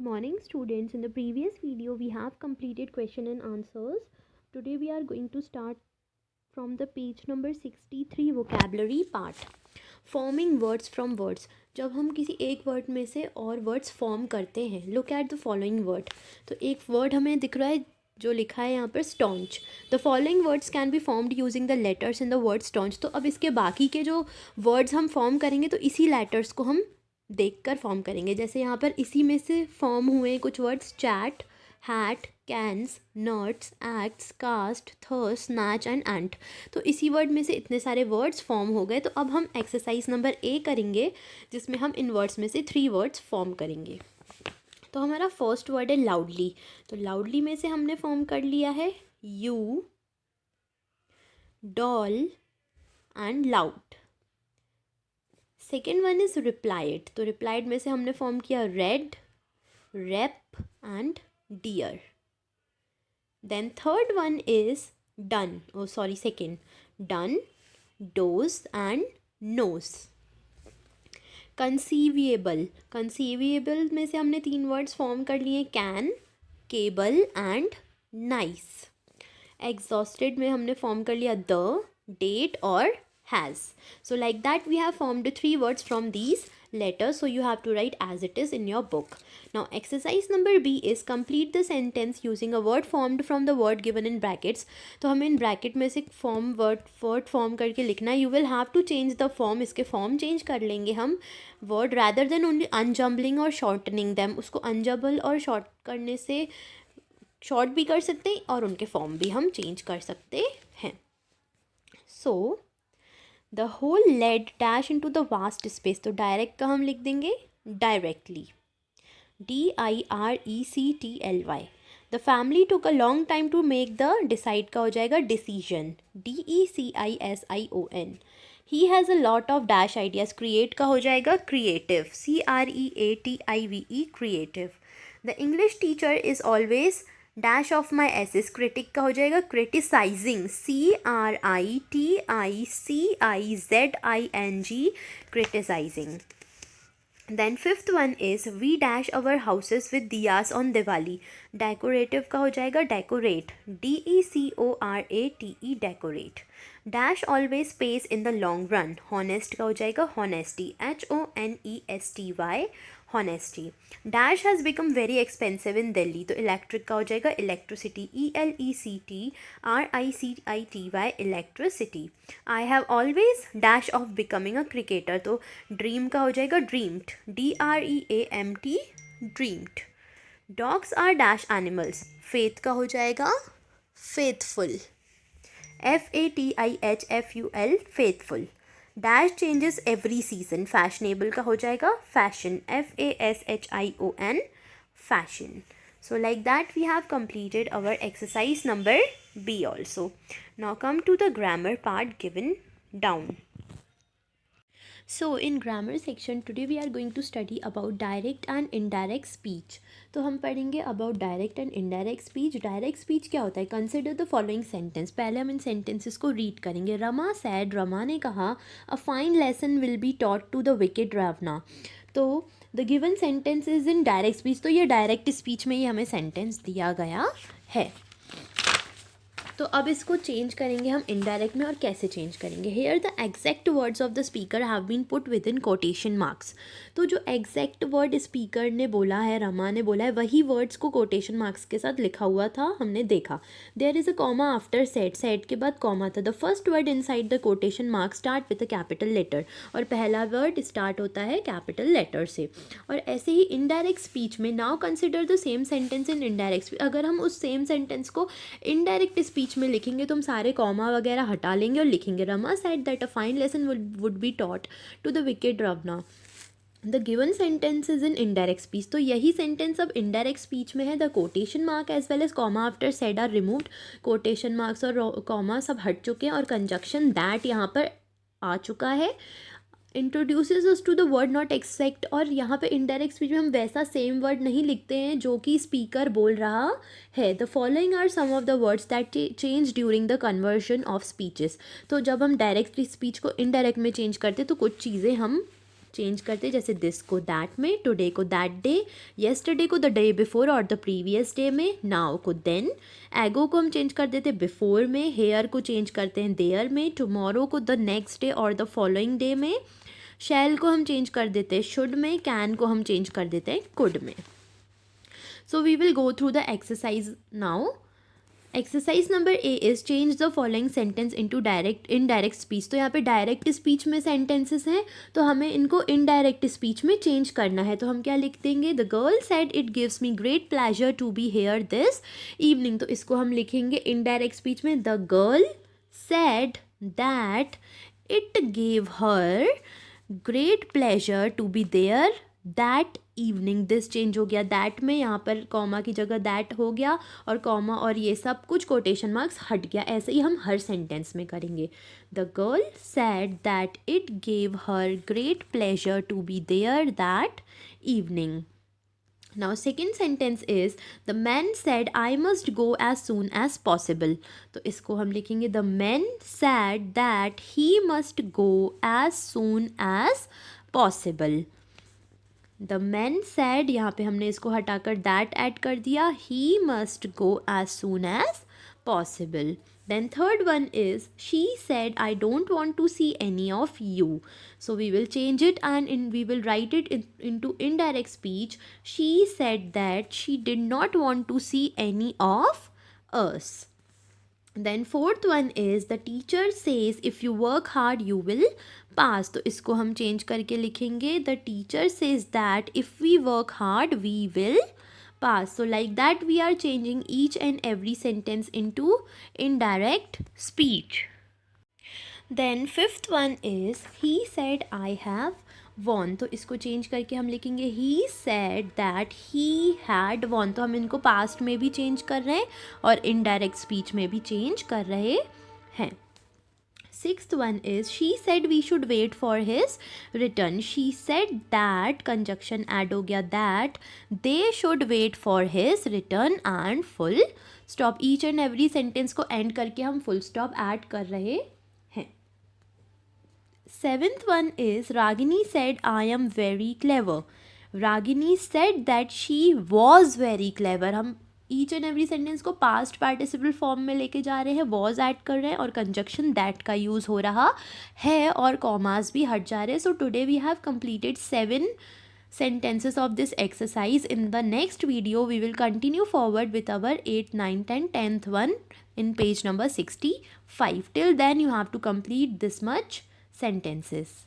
morning students. In the previous video we have completed question and answers. Today we are going to start from the page number 63 vocabulary part. Forming words from words. जब हम किसी एक word में से और words form करते हैं, look at the following word. तो एक वर्ड हमें दिख रहा है जो लिखा है यहाँ पर staunch. The following words can be formed using the letters in the word staunch. तो अब इसके बाकी के जो वर्ड्स हम फॉर्म करेंगे तो इसी लेटर्स को हम देखकर फॉर्म करेंगे. जैसे यहाँ पर इसी में से फॉर्म हुए कुछ words chat, hat, cans, nuts, acts, cast, thurs, snatch and ant. तो इसी वर्ड में से इतने सारे वर्ड्स फॉर्म हो गए. तो अब हम एक्सरसाइज नंबर ए करेंगे जिसमें हम इन वर्ड्स में से 3 वर्ड्स फॉर्म करेंगे. तो हमारा फर्स्ट वर्ड है लाउडली. तो लाउडली में से हमने फॉर्म कर लिया है you, doll and loud. Second one is replied. तो रिप्लाइड में से हमने फॉर्म किया red, rep and dear. Then third one is done. Oh sorry, second done, doze and nose. Conceivable. Conceivable में से हमने 3 वर्ड्स फॉर्म कर लिए can, cable and nice. Exhausted में हमने फॉर्म कर लिया द, डेट और has. So like that we have formed 3 words from these letters. So you have to write as it is in your book. Now exercise number B is complete the sentence using a word formed from the word given in brackets. तो हमें in bracket में से word form करके लिखना है. You will have to change the form. इसके form change कर लेंगे हम word rather than only unjumbling और shortening them. उसको unjumble और शॉर्ट करने से शॉर्ट भी कर सकते हैं और उनके फॉर्म भी हम चेंज कर सकते हैं. So the whole led dash into the vast space. तो डायरेक्ट का हम लिख देंगे directly, DIRECTLY. The family took a long time to make the, decide का हो जाएगा decision, DECISION. He has a lot of dash ideas. Create का हो जाएगा creative, CREATIVE, creative. The English teacher is always dash of my essays. Critic का हो जाएगा criticizing, CRITICIZING, criticizing. Then fifth one is we dash our houses with diyas on Diwali. Decorative का हो जाएगा decorate, DECORATE, decorate. Dash always pays in the long run. Honest का हो जाएगा honesty, HONESTY, honesty. Dash has become very expensive in Delhi. तो electric का हो जाएगा electricity, ELECTRICITY, electricity. I have always dash of becoming a cricketer. तो dream का हो जाएगा dreamed, DREAMT, dreamed. Dogs are dash animals. Faith का हो जाएगा faithful, FATIHFUL, faithful. Dash changes every season. Fashionable का हो जाएगा fashion, FASHION, fashion. So like that we have completed our exercise number B also. Now come to the grammar part given down. So in grammar section today we are going to study about direct and indirect speech. तो हम पढ़ेंगे about direct and indirect speech. Direct speech क्या होता है? Consider the following sentence. पहले हम इन sentences को read करेंगे. रमा said, रमा ने कहा, a fine lesson will be taught to the wicked Ravana. तो the given sentence is in direct speech. तो ये direct speech में ही हमें sentence दिया गया है. तो अब इसको चेंज करेंगे हम इनडायरेक्ट में. और कैसे चेंज करेंगे? Here the exact words of the speaker have been put within quotation marks. तो जो एग्जैक्ट वर्ड स्पीकर ने बोला है, रमा ने बोला है, वही वर्ड्स को कोटेशन मार्क्स के साथ लिखा हुआ था, हमने देखा. There is a comma after said. Said के बाद कॉमा था. The first word inside the quotation marks start with a capital letter. और पहला वर्ड स्टार्ट होता है कैपिटल लेटर से. और ऐसे ही इनडायरेक्ट स्पीच में now consider the same sentence in indirect speech. अगर हम उस सेम सेंटेंस को इनडायरेक्ट स्पीच में लिखेंगे तो हम सारे कॉमा वगैरह हटा लेंगे और लिखेंगे Rama said that a fine lesson would be taught to the wicked Ravana. The given sentence is in indirect speech. तो यही सेंटेंस अब इनडायरेक्ट स्पीच में है. The quotation mark as well as comma after said are removed. Quotation marks और comma सब हट चुके हैं और कंजक्शन दैट यहाँ पर आ चुका है. Introduces us to the word not exact. और यहाँ पे इनडायरेक्ट स्पीच में हम वैसा सेम वर्ड नहीं लिखते हैं जो कि स्पीकर बोल रहा है. The following are some of the words that change during the conversion of speeches. तो जब हम डायरेक्ट स्पीच को इनडायरेक्ट में चेंज करते तो कुछ चीज़ें हम चेंज करते जैसे दिस को दैट में, टुडे को दैट डे, येस्टरडे को द डे बिफोर और द प्रीवियस डे में, नाउ को देन, एगो को हम चेंज कर देते बिफोर में, हेयर को चेंज करते हैं देयर में, टुमारो को द नेक्स्ट डे और द फॉलोइंग डे में, शैल को हम चेंज कर देते हैं शुड में, कैन को हम चेंज कर देते हैं कुड में. So we will go through the exercise now. Exercise number A is change the following sentence into direct indirect speech. तो यहाँ पे डायरेक्ट स्पीच में सेंटेंसेस हैं तो हमें इनको इनडायरेक्ट स्पीच में चेंज करना है. तो हम क्या लिख देंगे, the girl said it gives me great pleasure to be here this evening. तो इसको हम लिखेंगे इनडायरेक्ट स्पीच में, the girl said that it gave her great pleasure to be there that evening. This change हो गया that में, यहाँ पर कॉमा की जगह दैट हो गया और कॉमा और ये सब कुछ कोटेशन मार्क्स हट गया. ऐसे ही हम हर सेंटेंस में करेंगे. The girl said that it gave her great pleasure to be there that evening. Now second sentence is the man said I must go as soon as possible. तो इसको हम लिखेंगे the man said that he must go as soon as possible. The man said, यहाँ पे हमने इसको हटाकर that add कर दिया, he must go as soon as possible. Then third one is she said I don't want to see any of you. So we will change it and we will write it into indirect speech. She said that she did not want to see any of us. Then fourth one is the teacher says if you work hard you will pass. तो इसको हम change करके लिखेंगे the teacher says that if we work hard we will pass. So like that we are changing each and every sentence into indirect speech. Then fifth one is he said I have won. तो इसको change करके हम लिखेंगे he said that he had won. तो हम इनको past में भी चेंज कर रहे हैं और इनडायरेक्ट स्पीच में भी चेंज कर रहे हैं. Sixth one is she said we should wait for his return. She said that conjunction add हो गया that they should wait for his return and full stop. Each and every sentence को end करके हम full stop add कर रहे हैं. Seventh one is Ragini said I am very clever. Ragini said that she was very clever. हम each and every sentence को past participle form में लेके जा रहे हैं, वॉज ऐड कर रहे हैं और कंजक्शन दैट का यूज़ हो रहा है और कॉमास भी हट जा रहे हैं. So today we have completed 7 sentences of this exercise. In the next video we will continue forward with our 8th, 9th and 10th one in page number 65. Till then you have to complete this much sentences.